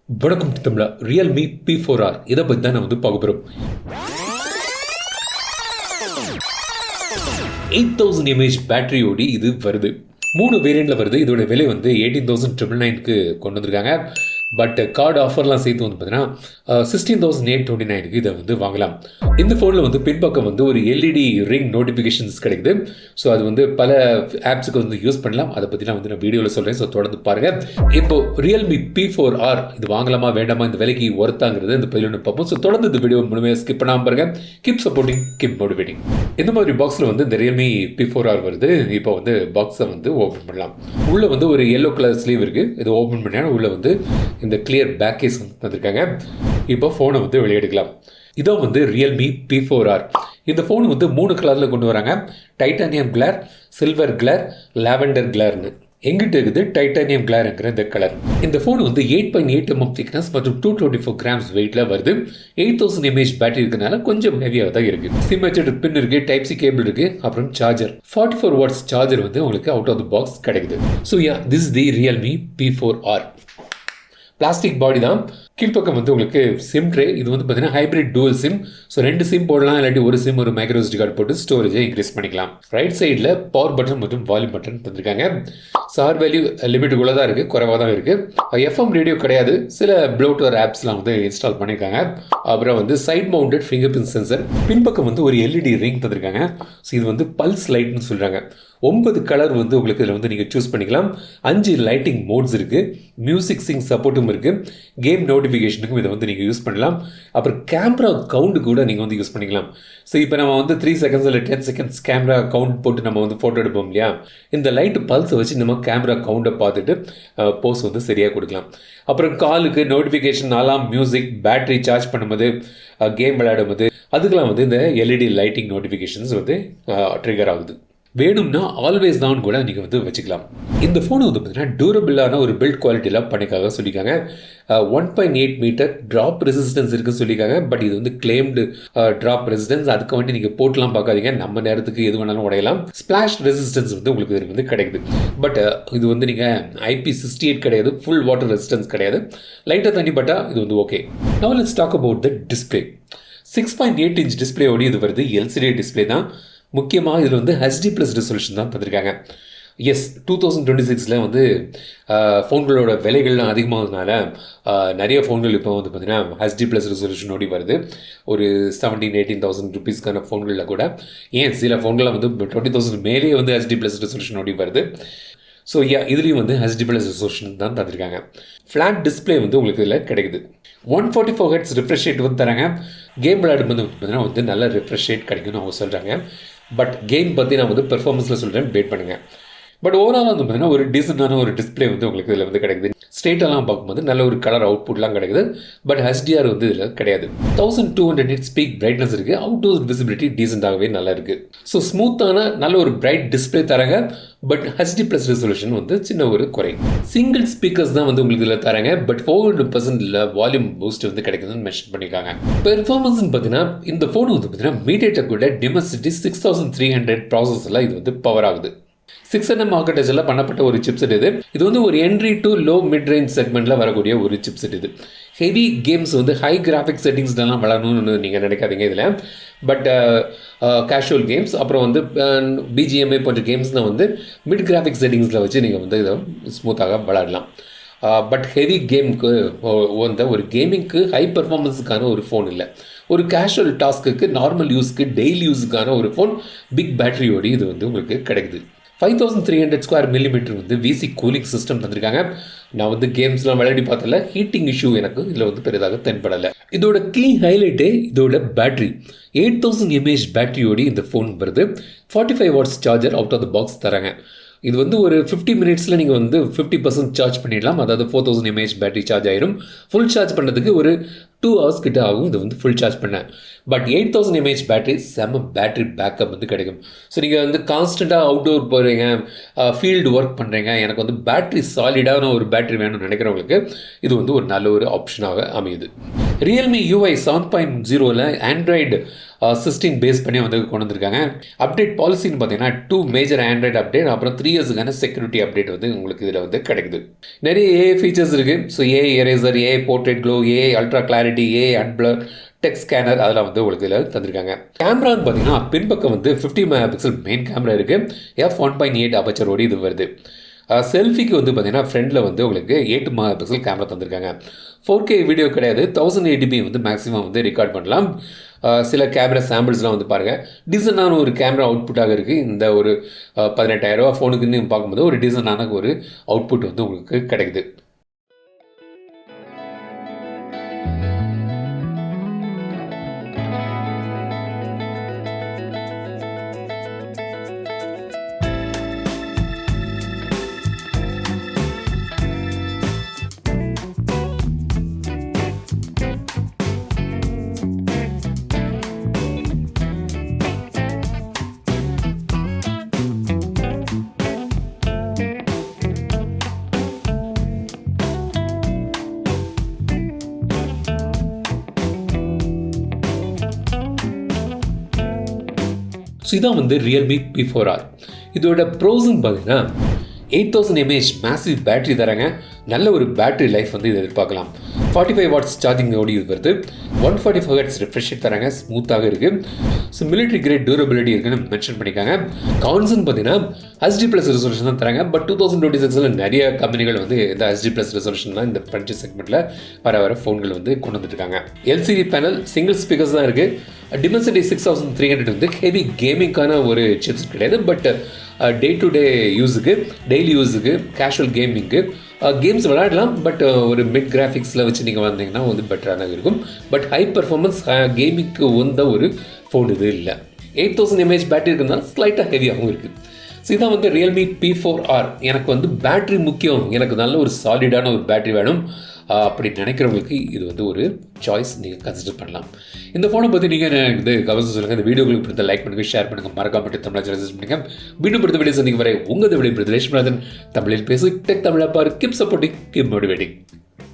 வணக்கம் தமிழா. Realme P4R இதை பற்றி தான் நான் பார்க்க போகிறோம். 8000 mAh பேட்டரியோடு இது வருது. 3 வேரியண்ட்டில் வருது. இதோட விலை 18,999க்கு கொண்டு வந்திருக்காங்க. பட் கார்டு ஆஃபர்லாம் சேர்த்து பார்த்தீங்கன்னா 16,829க்கு இதை வாங்கலாம். இந்த ஃபோனில் பின்பக்கம் ஒரு எல்இடி ரிங் நோட்டிஃபிகேஷன்ஸ் கிடைக்குது. ஸோ அது பல ஆப்ஸுக்கு யூஸ் பண்ணலாம். அதை பற்றிலாம் நான் வீடியோவில் சொல்கிறேன். ஸோ தொடர்ந்து பாருங்கள். இப்போ Realme P4R இது வாங்கலாமா வேண்டாமா, இந்த விலைக்கு ஒர்த்தாங்கிறது இந்த பதில் பார்ப்போம். ஸோ தொடர்ந்து இந்த வீடியோ முழுமையாக ஸ்கிப் பண்ணாமல் பாருங்கள். Keep supporting, keep motivating. இந்த மாதிரி பாக்ஸில் இந்த Realme P4R வருது. இப்போ பாக்ஸை ஓப்பன் பண்ணலாம். உள்ளே ஒரு எல்லோ கலர் ஸ்லீவ் இருக்குது. இது ஓப்பன் பண்ணால் உள்ளே இந்த கிளியர் பேக் கேஸ் தந்திருக்காங்க. இப்போ ஃபோனை வெளியெடுக்கலாம். இதான் Realme P4R. இந்த ஃபோன் 3 கலரில் கொண்டு வராங்க. Titanium glare, silver glare, lavender கிளேர்னு. எங்கிட்ட இருக்குது டைட்டானியம் கிளேருங்கிற இந்த கலர். இந்த ஃபோன் 8.8 mm திக்னஸ் மற்றும் 224 கிராம்ஸ் வெயிட்டில் வருது. 8000 mAh பேட்டரி இருக்கனால கொஞ்சம் ஹெவியாக தான் இருக்குது. சிம் வச்சுட்டு பின் இருக்குது, டைப் சி கேபிள் இருக்குது, அப்புறம் சார்ஜர் 44 வாட்ஸ் சார்ஜர் உங்களுக்கு அவுட் ஆஃப் த பாக்ஸ் கிடைக்குது. So this is the Realme P4R. Plastic body தான். கீழ்ப்பக்கம் உங்களுக்கு சிம் ட்ரே. இது பார்த்தீங்கன்னா hybrid dual sim. So 2 sim போடலாம், இல்லாட்டி ஒரு சிம் ஒரு மைக்ரோ SD கார்டு போட்டு ஸ்டோரேஜை இன்க்ரீஸ் பண்ணிக்கலாம். ரைட் சைடில் பவர் பட்டன் மற்றும் வால்யூம் பட்டன் தந்திருக்காங்க. சார் வேல்யூ லிமிட்டுக்குள்ளே தான் இருக்குது, குறைவாக தான் இருக்குது. எஃப்எம் ரேடியோ கிடையாது. சில ப்ளூடூத் ஆப்ஸ்லாம் இன்ஸ்டால் பண்ணியிருக்காங்க. அப்புறம் side mounted fingerprint sensor. பின்பக்கம் ஒரு எல்இடி ரிங் தந்திருக்காங்க. ஸோ இது பல்ஸ் லைட்னு சொல்கிறாங்க. 9 கலர் உங்களுக்கு இதில் நீங்கள் சூஸ் பண்ணிக்கலாம். 5 லைட்டிங் மோட்ஸ் இருக்குது. மியூசிக் சிங் சப்போர்ட்டும் இருக்குது. கேம் நோட்டிஃபிகேஷனுக்கும் இதை நீங்கள் யூஸ் பண்ணலாம். அப்புறம் கேமரா கவுண்ட் கூட நீங்கள் யூஸ் பண்ணிக்கலாம். ஸோ இப்போ நம்ம 3 செகண்ட்ஸ் இல்லை 10 செகண்ட்ஸ் கேமரா கவுண்ட் போட்டு நம்ம ஃபோட்டோ எடுப்போம் இல்லையா, இந்த லைட்டு பல்ஸை வச்சு நம்ம கேமரா கவுண்டை பார்த்துட்டு போஸ் சரியாக கொடுக்கலாம். அப்புறம் காலுக்கு நோட்டிஃபிகேஷன், அலாம், மியூசிக், பேட்டரி சார்ஜ் பண்ணும்போது, கேம் விளையாடும்போது அதுக்கெல்லாம் இந்த எல்இடி லைட்டிங் நோட்டிஃபிகேஷன்ஸ் ட்ரிகர் ஆகுது. வேணும்னா ஆல்வேஸ் தான் கூட நீங்கள் வச்சுக்கலாம். இந்த ஃபோனை பார்த்தீங்கன்னா டூரபிளான ஒரு பில்ட் குவாலிட்டியில் பண்ணிக்காக சொல்லியிருக்காங்க. 1.8 மீட்டர் ட்ராப் ரெசிஸ்டன்ஸ் இருக்குன்னு சொல்லியிருக்காங்க. பட் இது கிளைம்டு ட்ராப் ரெசிஸ்டன்ஸ். அதுக்கு நீங்கள் போட்டுலாம் பார்க்காதீங்க. நம்ம நேரத்துக்கு எது வேணாலும் உடையலாம். ஸ்பிளாஷ் ரெசிஸ்டன்ஸ் உங்களுக்கு இது கிடைக்குது. பட் இது நீங்கள் IP68 கிடையாது. ஃபுல் வாட்டர் ரெசிஸ்டன்ஸ் கிடையாது. லைட்டாக தண்ணி பட்டால் இது okay. Now let's talk about the display. 6.8 inch டிஸ்பிளேயோடு இது வருது. LCD டிஸ்பிளே தான். முக்கியமாக இதில் HD+ ரெசல்யூஷன் தான் தந்திருக்காங்க. எஸ், 2026 ஃபோன்களோட விலைகள்லாம் அதிகமாகறதுனால நிறைய ஃபோன்கள் இப்போ பார்த்தீங்கன்னா HD+ ரெசல்யூஷனோடி வருது. ஒரு 17,000-18,000 ருபீஸ்க்கான ஃபோன்களில் கூட, ஏன் சில ஃபோன்கள்லாம் 20,000 மேலேயே HD+ ரெசல்யூஷனோடி வருது. ஸோ இதுலேயும் HD+ ரெசல்யூஷன் தான் தந்திருக்காங்க. ஃப்ளாட் டிஸ்பிளே உங்களுக்கு இதில் கிடைக்குது. 144 Hz ரிஃப்ரெஷ் ரேட் தராங்க. கேம் விளையாடும்போது பார்த்தீங்கன்னா நல்ல ரிஃப்ரெஷ் ரேட் கிடைக்கும்னு அவங்க சொல்கிறாங்க. பட் கேம் பற்றி நான் பெர்ஃபார்மன்ஸில் சொல்கிறேன், வெயிட் பண்ணுங்கள். பட் ஓவரால் பார்த்தீங்கன்னா ஒரு டீசெண்டான ஒரு டிஸ்பிளே உங்களுக்கு இதில் கிடைக்குது. ஸ்ட்ரெயிட்டெல்லாம் பார்க்கும்போது நல்ல ஒரு கலர் அவுட்புட்லாம் கிடைக்குது. பட் HDR இதில் கிடையாது. 1200 nits பீக் பிரைட்னஸ் இருக்குது. அவுட்டோர் விசிபிலிட்டி டீசெண்டாகவே நல்லா இருக்குது. ஸோ ஸ்மூத்தான நல்ல ஒரு பிரைட் டிஸ்பிளே தராங்க. பட் HD+ ரெசல்யூஷன் சின்ன ஒரு குறை. சிங்கிள் ஸ்பீக்கர்ஸ் தான் உங்களுக்கு இதில் தராங்க. பட் 400% வால்யூம் பூஸ்ட் கிடைக்குதுன்னு மென்ஷன் பண்ணியிருக்காங்க. பெர்ஃபார்மன்ஸ்னு பார்த்தீங்கன்னா இந்த ஃபோன் பார்த்தீங்கன்னா MediaTek Dimensity 6300 ப்ராசஸரில் இது பவர் ஆகுது. 6nm ஆர்கிடெக்சரில் பண்ணப்பட்ட ஒரு சிப்செட் இது. இது ஒரு entry to low mid range செக்மெண்ட்டில் வரக்கூடிய ஒரு சிப்செட் இது. ஹெவி கேம்ஸ் ஹை கிராஃபிக் செட்டிங்ஸ்லாம் வளரணும்னு நீங்கள் நினைக்காதீங்க இதில். பட் கேஷுவல் கேம்ஸ், அப்புறம் BGMI போன்ற கேம்ஸ்னால் மிட் கிராஃபிக் செட்டிங்ஸில் வச்சு நீங்கள் இதை ஸ்மூத்தாக விளையாடலாம். பட் ஹெவி கேமுக்கு ஒரு கேமிங்க்கு ஹை பர்ஃபார்மன்ஸுக்கான ஒரு ஃபோன் இல்லை. ஒரு கேஷுவல் டாஸ்க்கு, நார்மல் யூஸ்க்கு, டெய்லி யூஸுக்கான ஒரு ஃபோன் பிக் பேட்டரியோடு இது உங்களுக்கு கிடைக்குது. 5300 square millimetre VC cooling system தந்திருக்காங்க. நான் கேம்ஸ்லாம் விளையாடி பார்த்தல, ஹீட்டிங் இஷ்யூ எனக்கு இதில் பெரிதாக தென்படலை. இதோட கீ ஹைலைட்டே இதோட பேட்டரி. 8000 mAh பேட்டரியோடு இந்த ஃபோன் வருது. 45 watts charger out of the box தராங்க. இது ஒரு 50 மினிட்ஸில் நீங்கள் 50% சார்ஜ் பண்ணிடலாம். அதாவது 4000 mAh பேட்டரி சார்ஜ் ஆயிரும். ஃபுல் சார்ஜ் பண்ணுறதுக்கு ஒரு 2 hours கிட்ட ஆகும் இது ஃபுல் சார்ஜ் பண்ண. பட் 8000 mAh பேட்டரி செம்ம பேட்டரி பேக்கப் கிடைக்கும். ஸோ நீங்கள் கான்ஸ்டண்ட்டாக அவுட்டோர் போகிறீங்க, ஃபீல்டு ஒர்க் பண்ணுறீங்க, எனக்கு பேட்டரி சாலிடான ஒரு பேட்டரி வேணும்னு நினைக்கிறவங்களுக்கு இது ஒரு நல்ல ஒரு ஆப்ஷனாக அமையுது. ரியல்மி UI 7.0ல ஆண்ட்ராய்டு 16 பேஸ் பண்ணி வந்து கொண்டு வந்திருக்காங்க. அப்டேட் பாலிசின்னு பார்த்தீங்கன்னா 2 மேஜர் ஆண்ட்ராய்டு அப்டேட், அப்புறம் 3 இயர்ஸுக்கான செக்யூரிட்டி அப்டேட் வந்து உங்களுக்கு இதில் வந்து கிடைக்குது. நிறைய ஏஐ ஃபீச்சர்ஸ் இருக்குது. So AI eraser, AI portrait glow, AI ultra clarity, AI unblur, text scanner, அதெல்லாம் வந்து உங்களுக்கு இதில் தந்திருக்காங்க. கேமரான்னு பார்த்தீங்கன்னா பின்பக்கம் வந்து 50 மெகா பிக்சல் மெயின் கேமரா இருக்குது. f1.8 அபச்சரோடு இது வருது. செல்ஃபிக்கு வந்து பார்த்தீங்கன்னா ஃப்ரண்டில் வந்து உங்களுக்கு 8 மெகா பிக்சல் கேமரா தந்திருக்காங்க. 4K வீடியோ கிடையாது, 1080p வந்து மேக்ஸிமம் வந்து ரெக்கார்ட் பண்ணலாம். சில கேமரா சாம்பிள்ஸ்லாம் வந்து பாருங்கள், டீசெண்டான ஒரு கேமரா அவுட்புட்டாக இருக்குது. இந்த ஒரு 18,000 ஃபோனுக்குன்னு பார்க்கும்போது ஒரு டீசெண்டான ஒரு அவுட்புட் வந்து உங்களுக்கு கிடைக்குது. ஸோ இதான் வந்து Realme P4R. இதோட ப்ரோஸ்ன்னு பார்த்தீங்கன்னா 8000 mAh மேசிவ் பேட்டரி தராங்க. நல்ல ஒரு பேட்டரி லைஃப் வந்து இதை எதிர்பார்க்கலாம். 45 வாட்ஸ் சார்ஜிங்கோடு இது வருது. 145 Hz ரிஃப்ரெஷ் ரேட் தராங்க, ஸ்மூத்தாக இருக்குது. ஸோ மிலிட்ரி கிரேட் டியூரபிலிட்டி இருக்குன்னு மென்ஷன் பண்ணியிருக்காங்க. கான்ஸ்ன்னு பார்த்தீங்கன்னா HD+ ரெசல்யூஷன் தான் தராங்க. பட் 2026ல் நிறைய கம்பெனிகள் வந்து இந்த HD+ ரெசல்யூஷன் தான் இந்த பட்ஜெட் செக்மெண்ட்டில் வர ஃபோன்கள் வந்து கொண்டு வந்துருக்காங்க. LCD பேனல், சிங்கிள் ஸ்பீக்கர்ஸ் தான் இருக்குது. Dimensity 6300 வந்து ஹெவி கேமிங்கான ஒரு சிப்ஸ் கிடையாது. பட் டே டு டே யூஸுக்கு, டெய்லி யூஸுக்கு, கேஷுவல் கேமிங்க்கு, கேம்ஸ் விளையாடலாம். பட் ஒரு மிட் கிராஃபிக்ஸில் வச்சு நீங்கள் வந்தீங்கன்னா வந்து பெட்டராக இருக்கும். பட் ஹை பர்ஃபார்மன்ஸ் கேமிங்க்கு வந்த ஒரு ஃபோன் இது இல்லை. 8000 mAh பேட்டரி இருக்கிறதுனால ஸ்லைட்டாக ஹெவியாகவும் இருக்குது. ஸோ இதான் வந்து Realme P4R. எனக்கு வந்து பேட்ரி முக்கியம், எனக்கு நல்ல ஒரு சாலிடான ஒரு பேட்ரி வேணும் அப்படி நினைக்கிறவங்களுக்கு இது வந்து ஒரு சாய்ஸ் நீங்கள் கன்சிடர் பண்ணலாம். இந்த ஃபோனை பற்றி நீங்கள் வந்து கவர்ஸ் சொல்லுங்கள். இந்த வீடியோங்களுக்கு பிடித்த லைக் பண்ணுங்கள், ஷேர் பண்ணுங்கள், மறக்காம மட்டும் தமிழ் சஜஸ்ட் பண்ணுங்கள். மீண்டும் பிடித்த வீடியோ சந்திக்கும் வரை உங்கள் வீடியோ தமிழில் பேசு டெக் தமிழ் பாரு, கீப் சப்போர்ட்டிங், கீப் மோட்டிவேட்டிங்.